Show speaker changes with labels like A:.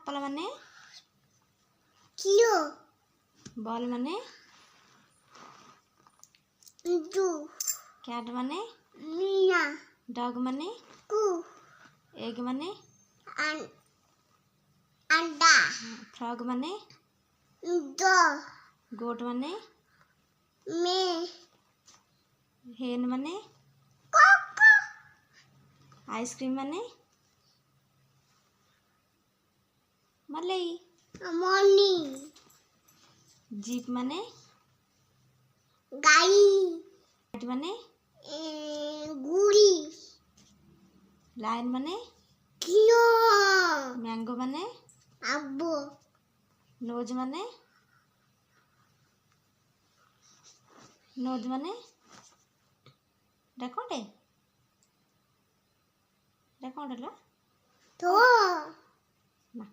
A: Apple ମାନେ
B: kilo
A: ball ମାନେ
B: ଦୁ
A: କ୍ୟାଟ୍ ମାନେ
B: ମିନା
A: ଡଗ୍ ମାନେ
B: କୁ
A: ଏଗ୍ ମାନେ
B: अंडा
A: फ्रॉग माने
B: दो
A: गोट माने
B: में
A: हेन माने
B: कोको
A: आइसक्रीम माने मलई
B: मनी
A: जीप माने
B: गाई
A: माने
B: गुड़ी
A: लायन माने
B: किलो
A: मैंगो माने
B: अब्बो
A: नोज माने देखोटे ला
B: तो